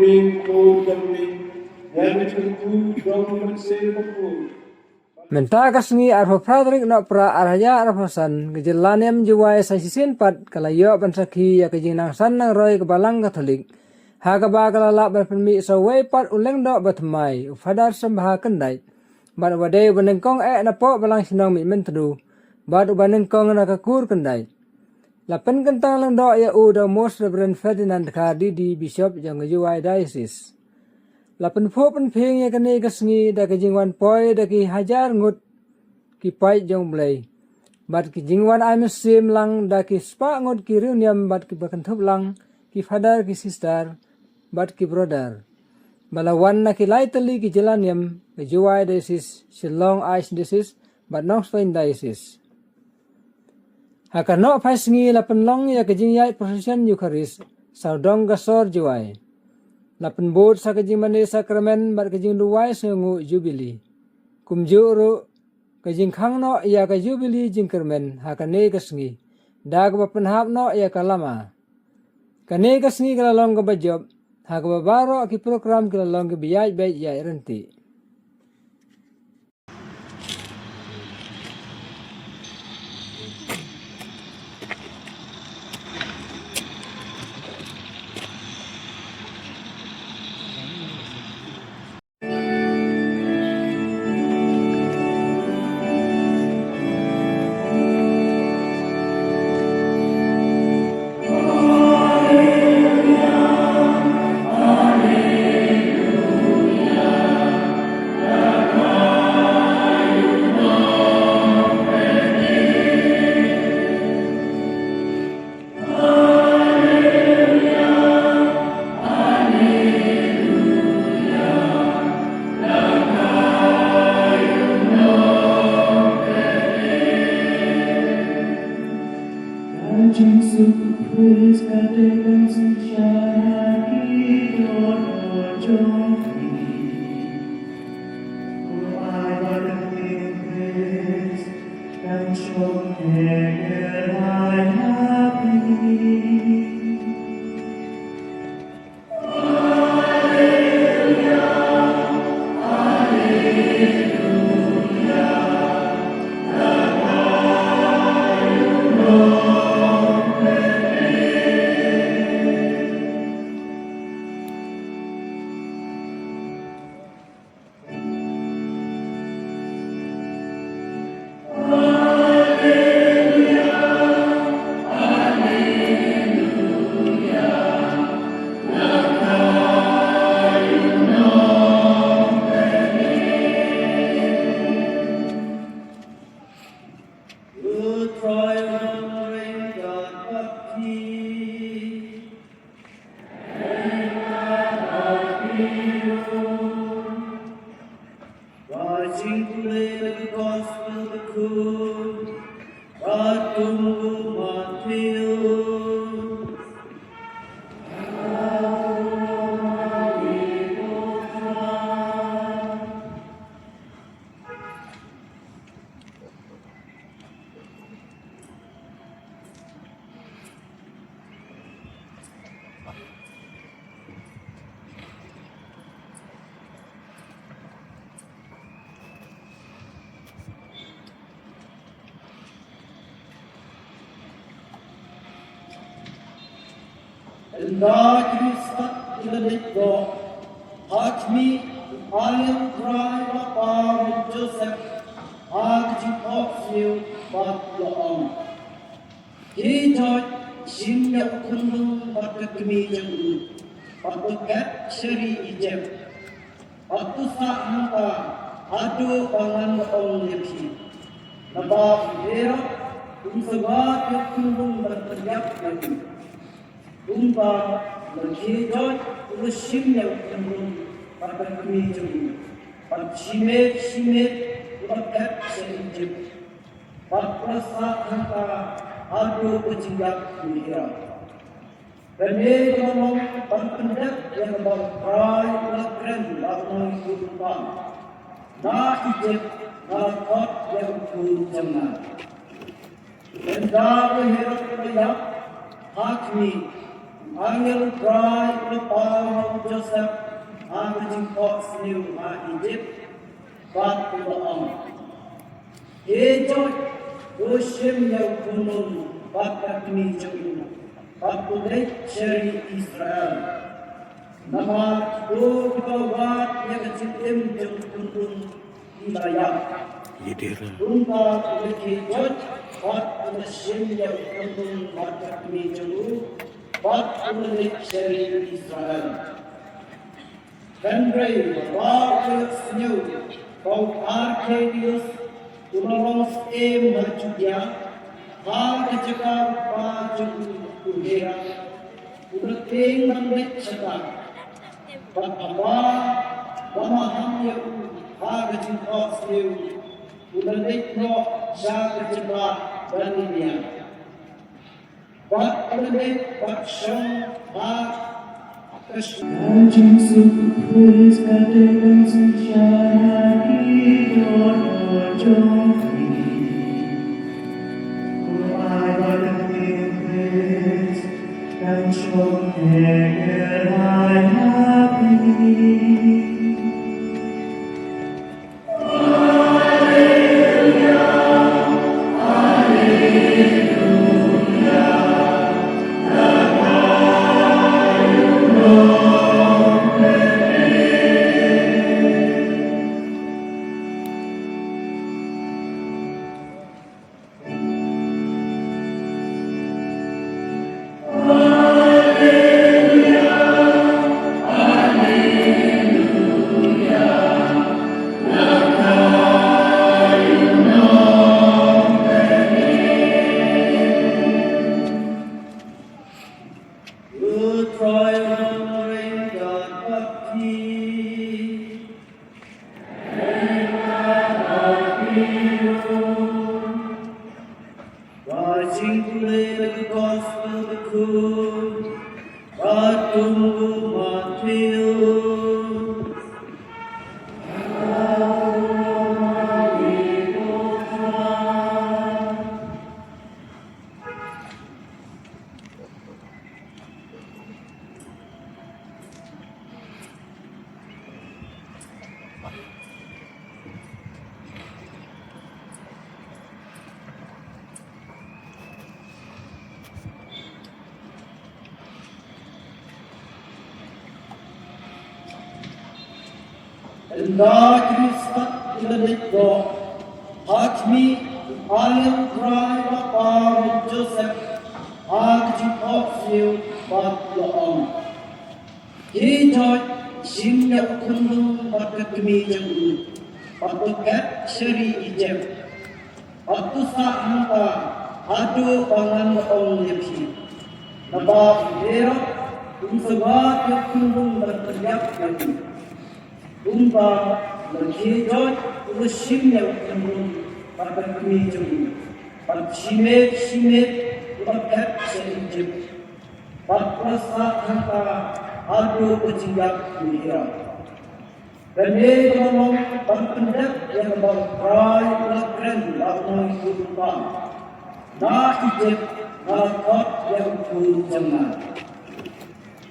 Kuning ko dami, yan ku dong mensepapu. Menta kasngi arho Frederick no pra arhaya arhosan gejelaniam jiwai sasisin pat kalayo pansaki ya kejinang san nang roy kebalang Katolik. Haga ba kalala berpermi sawai pat uleng do batmai ufadar sembah kendai. Bat wadai banengkong na po balang sinong mi mentedu. Bat ubanengkong na kakur kendai. Lapen kentang lang do ya u do Most Reverend Ferdinand Kardidi Bishop yang jiwai diocese. Lapen po penping ya kene kasngi da kejingwan poi da ki hajar ngut ki pai jong blai. Bat ki jingwan ai mesim lang da ki spa ngut ki reuniam bat ki bakentup lang ki father ki sister bat ki brother. Balawan na ki lai teli ki jelaniam ki jiwai diocese Shillong Ice diocese bat North Plain diocese. Hakano pasngi lapen long ya kejingyai procession Eucharist saudong gasor jiwai. Lapen bot sa kejing mani sakramen bat kejing luwai sengu jubili. Kumjuru kejing khang no ya ka jubili jingkermen hakane kasngi. Dag bapen hap no ya kalama. Kane kasngi kalalong ka bajob hakababaro ki program kalalong ka biyaj bay ya irenti. God is the living God. Touch me, I am crying about Joseph. I can talk to you, but your own. He taught Shin Yak Kundung, but the Comedian, but the cat Sherry Egypt. But to Sahanta, Adu Pangan only P. Nabab Hero, Umsabat Yak Kundung, but the Yak Yakin. Umpa berhijau bersimnya untuk pada kemijung, pada simet berkat sejak, pada sahaja adu berjingak mengira. Kami ngomong berpendak yang berperai berkeren dalam kehidupan. Nah ijib, nah kot yang pun jangan. Dan dari hidup banyak hakmi. Angel bride the power of Joseph, Angel Fox new Egypt, but to the arm. He joy, Oshim Yakunun, but at me Jumina, but to the Sherry Israel. Nama do kawat yakachitim Jumkun Ilayah. Rumba uliki jod, but to the Shim Yakunun, but at me Jumu. But to the Sherry Israel. Then brave, warriors new, called Arcadius, Unolong's aim Machudia, Harkachaka, Bajum, Udera, Udating and Richata, but Abba, Bamahamya, Harkachin Fox new, Udalitno, Shakachaka, Danidia. But ultimate, but shown, Legends of praise and dance and shine on your joy. Oh, I love you, praise and show that I'm happy. Good try honoring God but He. Rising to live the gospel the good, but to Matthew. And God is stuck in the network. Touch me, I am crying about Joseph. Archie of you, but the arm. He joy, Sim Yakundu, but the Kimijan, but the cat Sherry Egypt. But to Sahanta, Adu Pangan on Yapi. Nabab Hero, Umsabat Yakundu, but the Yapi. Umba berhijau ushimnya umbun pada kemijung, pada simet udah sejib, pada saat hanta adu berjingga dunia. Dan dia ngomong pendak yang berperai lakren lawan kumpa, na ijib nakot yang pun jangan.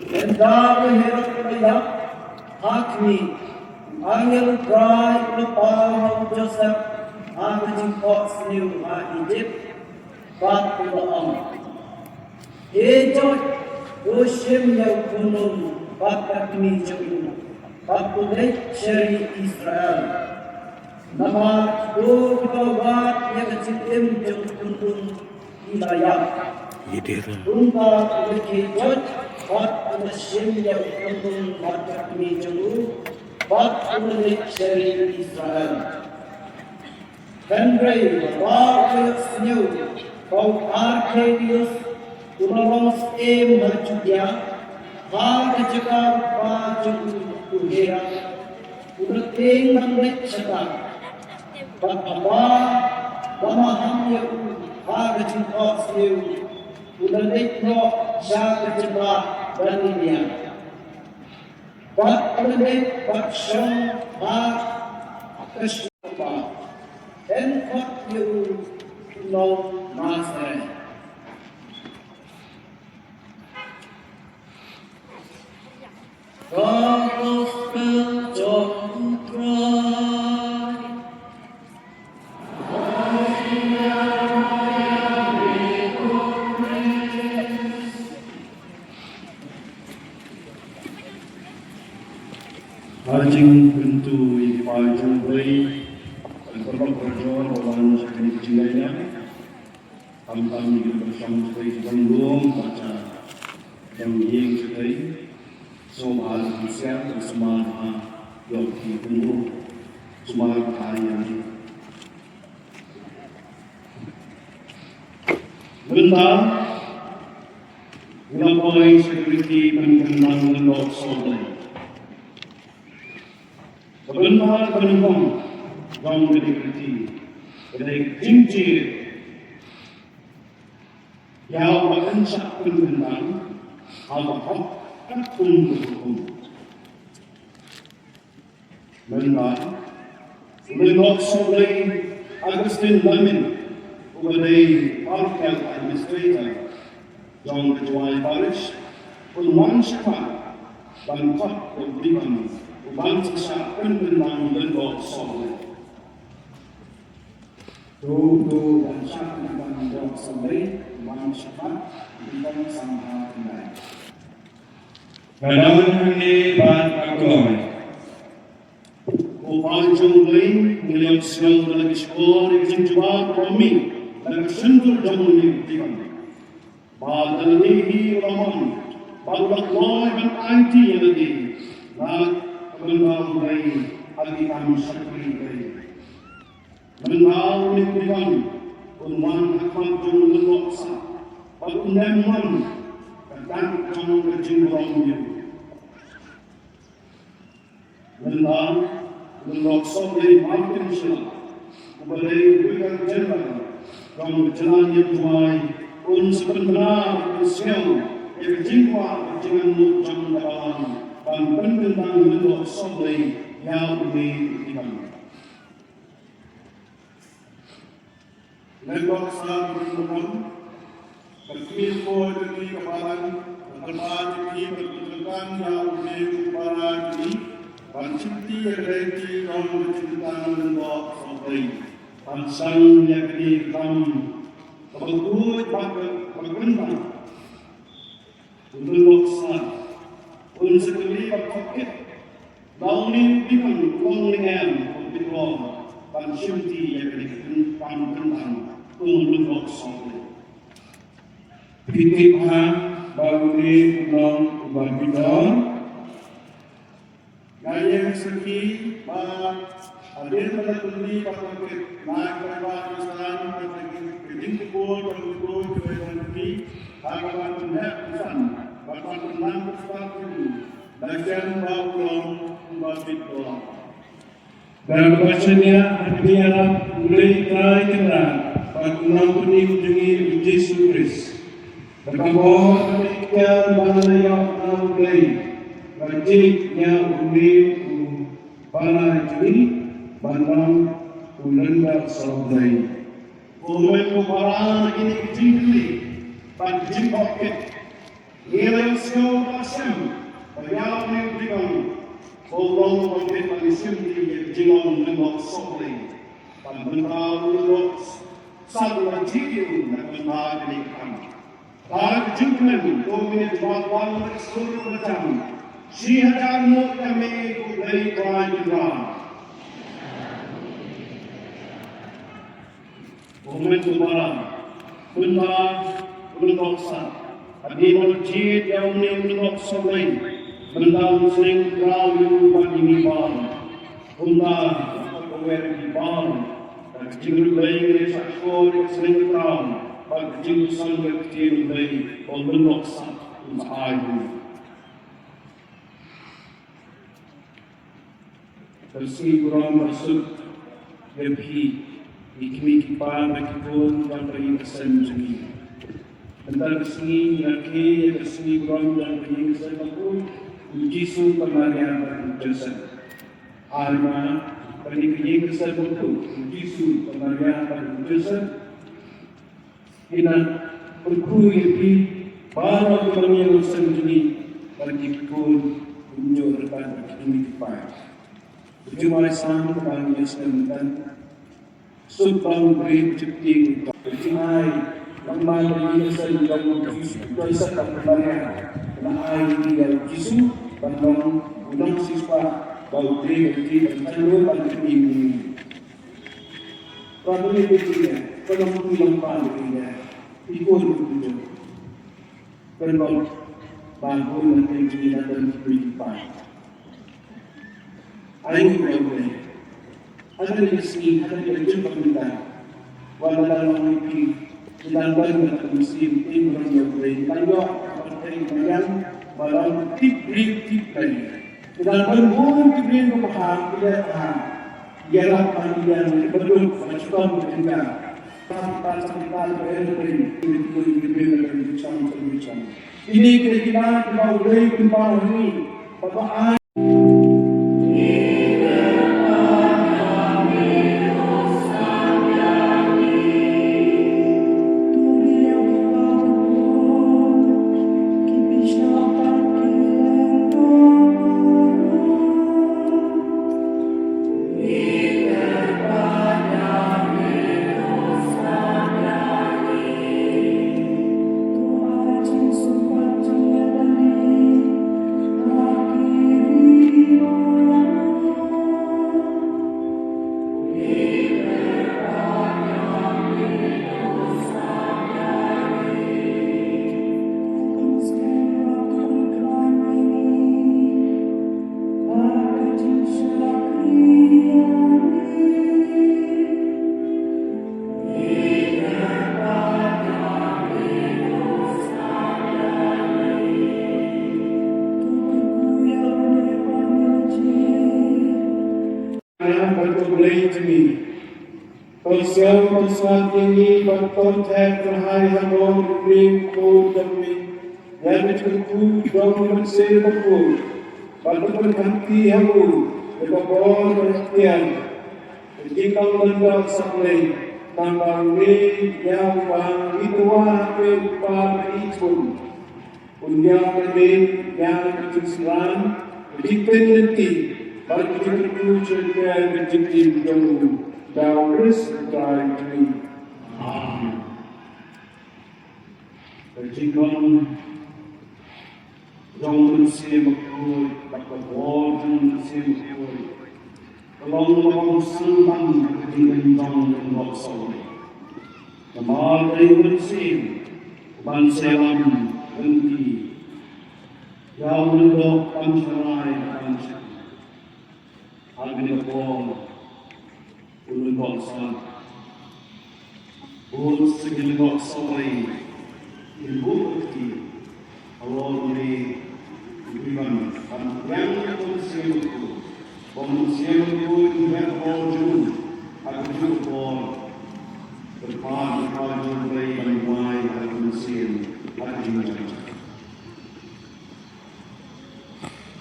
Dan dari hidup banyak hakmi. Angel bride the power of Joseph, Angel Fox new Egypt, but to the arm. He joy, Oshim Yakunun, but at me Jumina, but to the Sherry Israel. Nama do kawat yakachitim Jumkun Ilayah. Rumba uliki jod, but the Shim Yakunun, but at me Jumu. But to the Sherry Israel. Then brave, warriors new, called Arcadius, Unolong's aim Machudia, Harkachaka, Bajum, Udera, Udating and Richata, but Abba, Bamahamya, Harkachin Fox new, Udalitno, Shakachaka, Danidia. But ultimate, but shown, but Krishna. Then what you know, Master. God of John Christ. Hajing bentu ipajung bayi Al-Qur'an berjuang Wawan syakini kecilanya Tam-tam juga bersama sekali Bandung baca Yang yang sekali Semua al-Isya Bersama Yoki Penuh Semua keharian Bentar Melampaui security Pengenang Lendok Solai Sebentar penumpang Jom berdikati Kedai cincir Yang akan syak penentang Al-Haq Katun berhukum Bentar Lendok Solai Agustin Lamin Kedai Parkal Administrator Jom Ketua Parish Peluang Syakat Bangkot Berdikati Bangsa syakan tentang lendok soleh. Tuh dan syakan tentang lendok soleh, bangsa syakat tentang sama tentang. Kadang ini ban agoy. Upaya jumlah melihat siang lagi sekolah yang jawab kami dan sentuh jamu ini tiang. Badal ini ulama, badal Allah dan anti lagi. Menau bayi, hati kami sakri bayi. Menau nikmatan, unwan akan jom leloksa. Pakundeman, kadang kamu kejimurangnya. Menau, leloksa bayi makin silah. Kebalai bukan jenang, kamu jalan yang tuai. Sebenarnya kesial, yang jingwa jangan mujang dalam. Dan penentang lendok soleh yang diikan. Lendok saat berkembang, berkini kau demi kebalan, berkembang demi berkembang yang kebalan ini, dan cinti yang reti yang bercintang lendok soleh, dan sang yang diikan, berkut berkembang, lendok saat. Sekali berkait, bangunin dengan bangunan berdoa dan syuti yang dikenakan tentang lendok soleh. Pitipha bangunin ulang ubah bidang. Gaya segi, hadir pada kundi berkait naik berbagai kesalahan berkait kejingkul berkait kejingkul harapan hendak pesan. Bapak tenang bersatu, bagian bawang membabit doa. Dan bacanya hadiah mulai try kenal pagkunaw ko ni Ujungi Yesus Kristus. Nagkabohon na ikan banayaw ng ulay. Bajik niya uli para juli banang ulanda sa ulay. Ulay mo parang ini kejingkuli, bajik bakit. Nilai siau pasang, bayar ni berikan, tolong bagi manusia yang jilang lendok soleh, dan bentar lendok satu jitu nak bentar dikam. Bagi jingklen, domin jualan seluruh macam, sihajan mu kami budai kawan juga. Domin jualan, bentar lendok satu. Di masjid yang menengok soleh, bentang sering kerayu bagi niban, bentang kawin niban, dan kecil bayi resak kor sering kerayu, bagi kecil sangga kecil bayi, menengok satu ayu. Bersih kurang masuk, lebih ikmi kipan bagi pun dan beri kesan juga. Tentang kesini, laki, kesini kurang dan penyelesaian aku, Yesus pemarian berjasa. Arma, pada penyelesaian aku, Yesus pemarian berjasa. Ina berkuih di para penyelesaian ini bagi pun unjuk depan ini kipai. Berjumpa sama kembali dan sumpah beri cipti untuk berjumpai kembali Yesus dan Yesus kembali dan air yang Yesus bandung undang siswa bau beri dan cenderung bagi ini. Kalau ini begini, kalau pulang begini, ikut begitu. Kalau bangun dan begini dan beripai. Ayo boleh. Ada di sini, ada di jumpa kita. Walau dalam mimpi, sedang bangun atau musim ini yang boleh. Lalu seperti yang malam tip lagi. Sedang bangun tip kepaham, tidak paham. Ialah panggilan berbentuk macam kita. Tanpa sampai berakhir ini kita boleh kembali ini. Bapak Konsol ini berkontak terhadap hangon ring ko demi yang cukup dong mesin berpul pada berhenti hamu berkabur perhatian jika mendak sampai tambang ni yang bang itu apa pada itu punya lebih yang kesusahan ditenti bagi kita juga menjadi dong Thou is thy me. Amen. Berjingkong Dong Sim Koi, Bakawar Dong Sim Koi. Long Sambang Berjingkong Dong and Loksong. Kamal Dong Sim, Banselam, Bunti. Yawon Dok Pansharai, Panshan. Albinapol. Ulun bangsa, ulun segala bangsa lain, ibu bukti, awal ini iban, yang manusia itu iban baju, aku juga berpadu padu bayi bayi aku manusia, aku juga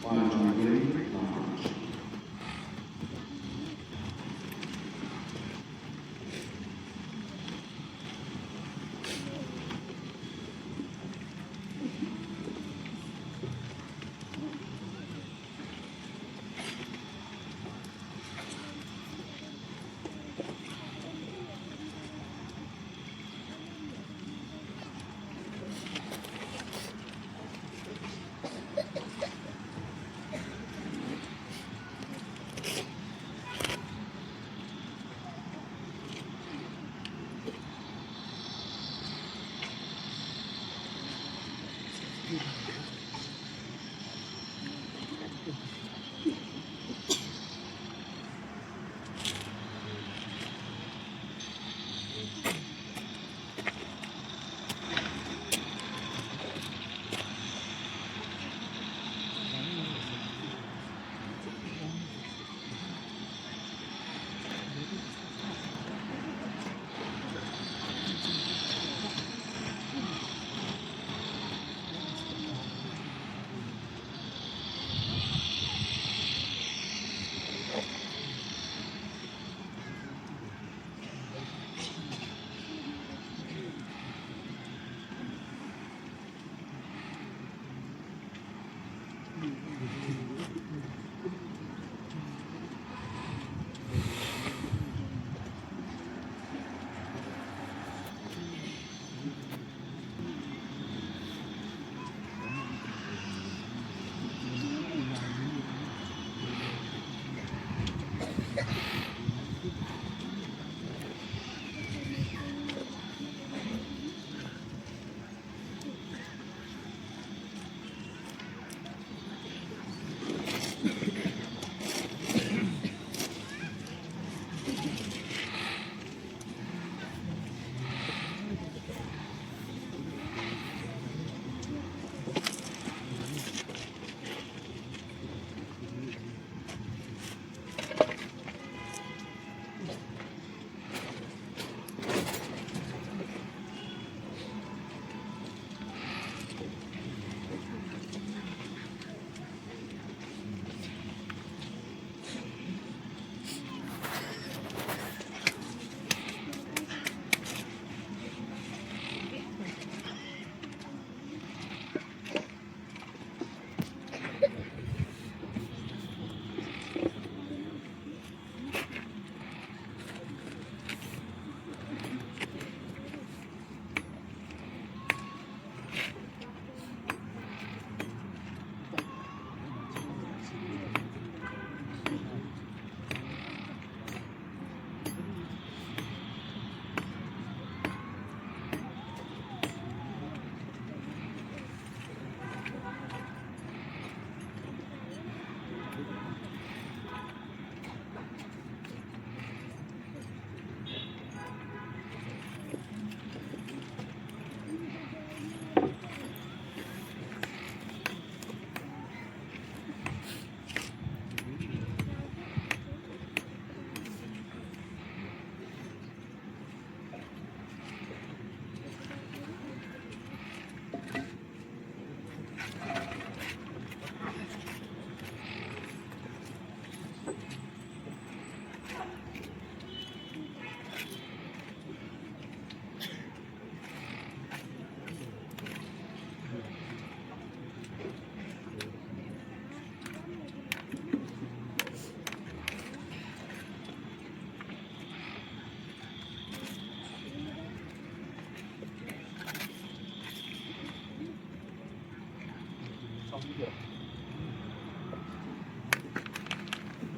padu bayi.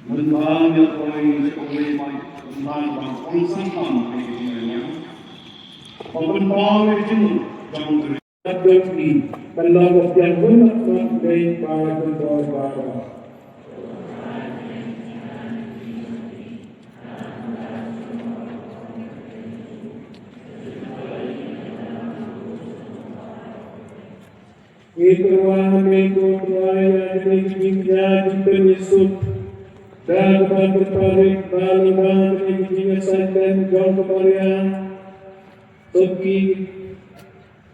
Bentang yang boleh mai bentang bang konstan bagi dunia. Bentang itu jangan beri. Adopsi pendapat yang benar dari para penduduk. Itulah mengikut raya demikian penyusup dan bertarik balik demikian dan jauh kembalian pergi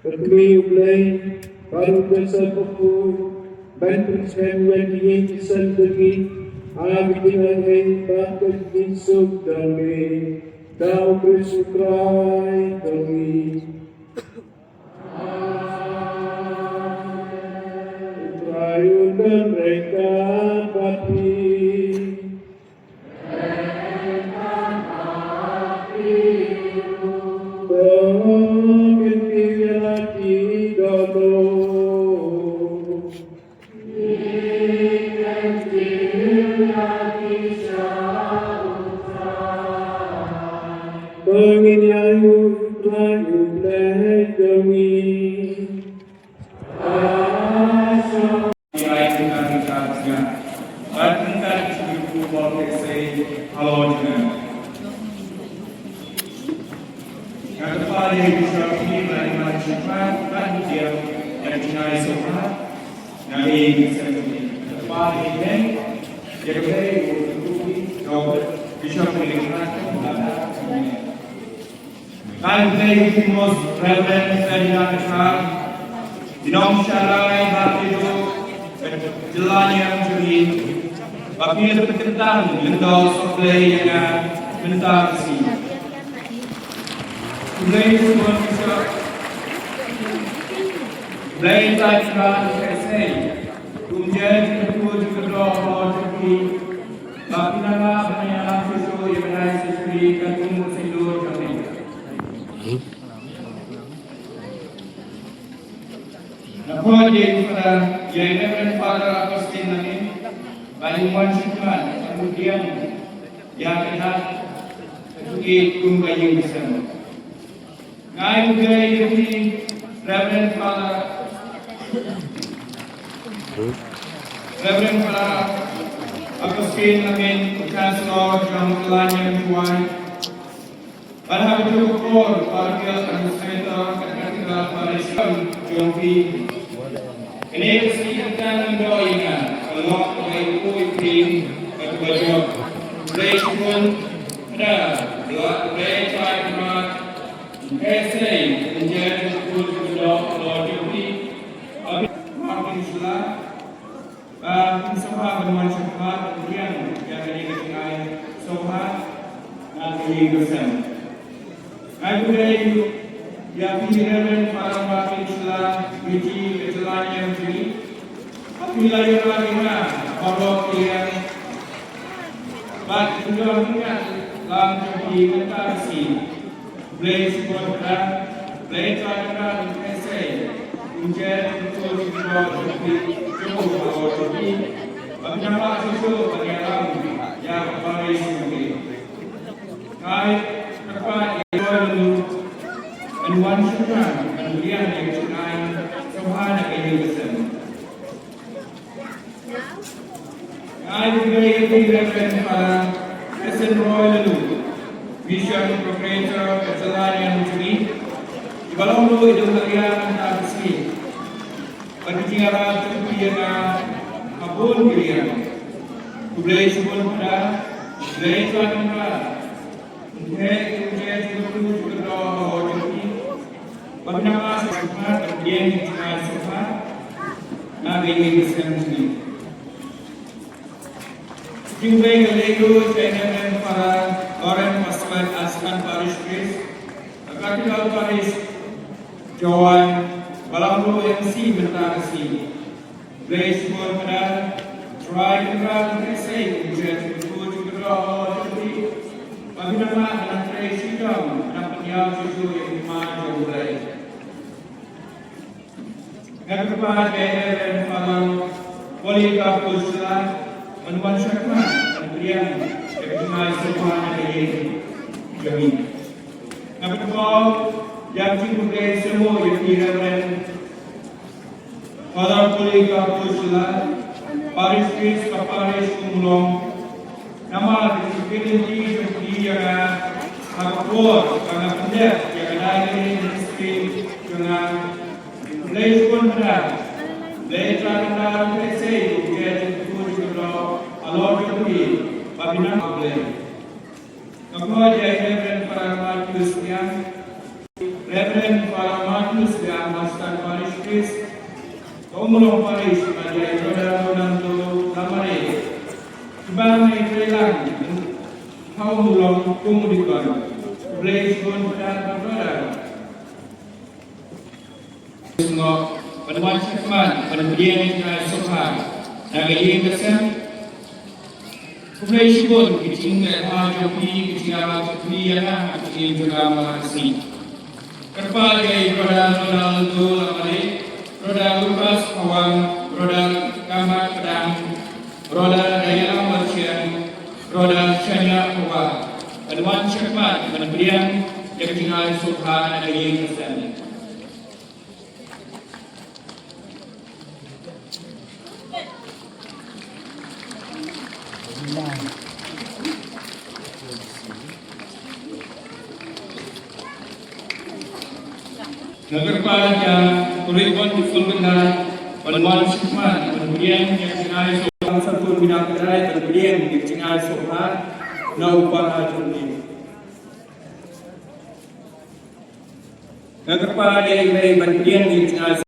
pergi ulai baru bersepupu bantu sekalian yang sendiri abi dengan bapak Yesus dami kau bersyukur dami. Ayunan mereka pati Pemimpin lagi dulu Pengin ayu demi Reverend Ferdinand Khan, Dinom Syarai Bakido, Jelan yang juri, Bakil berkentang Lendol Soblay yang bentar si. Soblay semua bisa. Soblay tak kira selesai. Kemudian kedua juga doa juri. Bakilana banyak sesuatu yang menarik sesuatu kantung bersendur kami. Namun dia Reverend Father Agustin Namin Banyuwan Syukman kemudian yang lihat Bukit Kumbayung bersama Ngai Budaya Yudi Reverend Father Agustin Namin Chancellor John Kelanyang Tuan Pada bersyukur Parkil Administrator Katedral Paris John P. Ini kesempatan mendoakan Allah mengampuni tim ketua Gereja pun ada dua gereja jemaat SI menjadi ketua Allah Jokowi Martin Sula Soha Banyuwan Syukman kemudian yang dengan Soha Nanti bersama. Aku dari yang Reverend Father Martin Sula Wiji Kejelan yang juri apabila yang lainnya kalau yang baik juga ingat langsung di mentasi boleh sekolah boleh cakap esai menjadi betul juga cukup jadi bagaimana sesuatu penyalam yang baik sendiri baik kepada Banyuwan Syukman kemudian yang lain Sohana Kehidupan. Ngai Budaya Reverend Father Hassan Roy Lalu, Vision Proprietor Kejelan yang juri, di Balong Lu itu kalian tak bersih. Berbicara tentang kabul kalian, budaya sebut pada budaya Tuhan pada, budaya sebut juga doa juri. Bagaimana sesuatu kemudian dengan Sohana Nabi Muhammad sendiri. Jumlah lego dengan para orang pasukan Askan Parish Priest, Cathedral Parish, Joan, Balangro MC bentar si, Grace Mormada, Troy Kembang Kesei, kemudian Tujuh Kedua Jadi, bagaimana anak Tracy Dom, anak penyal susu yang dimana jauh dari. Yang keempat, dan Father Polikapuslah menuansyakan pemberian kebenaran Tuhan dari kami. Number 12, yang dipakai semua yang diramen Father Polikapuslah Paris Chris Kaparis Kumulong nama disiplinti seperti yang akapor karena pendet yang ada di disiplin dengan Blaise Conrad Blaise Conrad PSA Ujian Tujuh Kilo Alor Jumpi Babina Blaise Kemudian Reverend Father Marcus yang Reverend Father Marcus yang Master Paris Chris Kumulong Paris Maria Rodando Namare Ibang may kailang haumulong kumulikan Blaise Conrad Ngo penemuan syakman penembelian yang sopan nagaying kasam Blaise pun kicing jopi kicing pilihan kicing juga masih kerpa gay Ronaldo Namare Roda Lukas Awang Roda Kamar Pedang Roda Daya Marsian Roda Syanya Uwa penemuan syakman penembelian yang tinggal sopan nagaying kasam Nagkakalaga, kurikon difulkan penemuan syakman penembelian yang tinggal sopan satu binakarai penembelian yang tinggal sopan na upah jumlah. Nagkakalaga ibay penembelian yang tinggal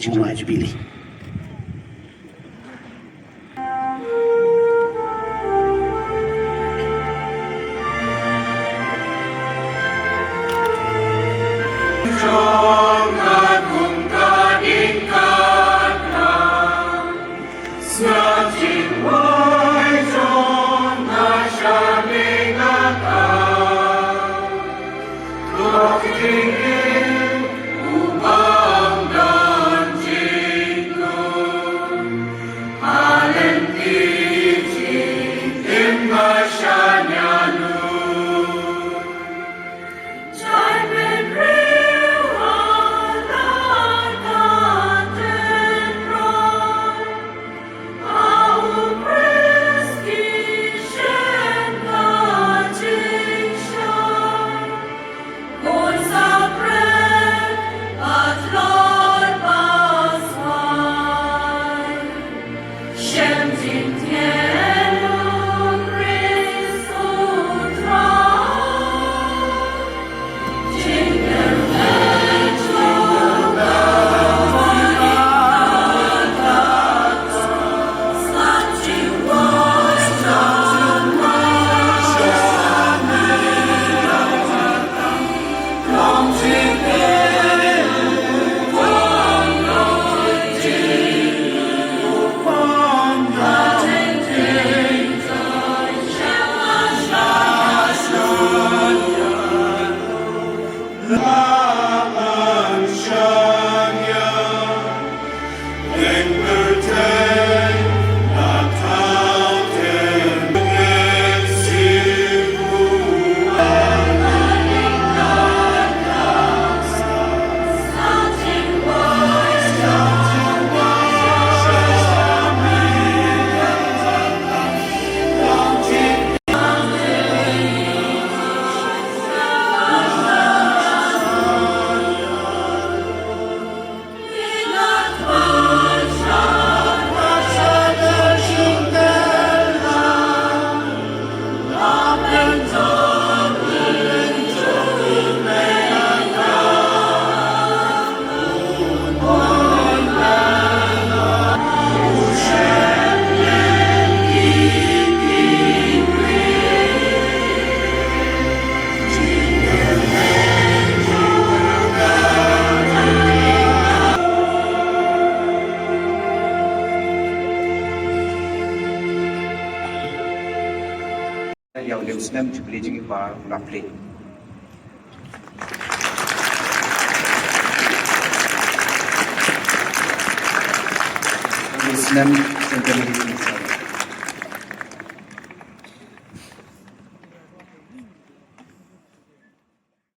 Cuma aja pilih. Time and rain. Yang Muslim jubli jingi bar rapli. Muslim sentence.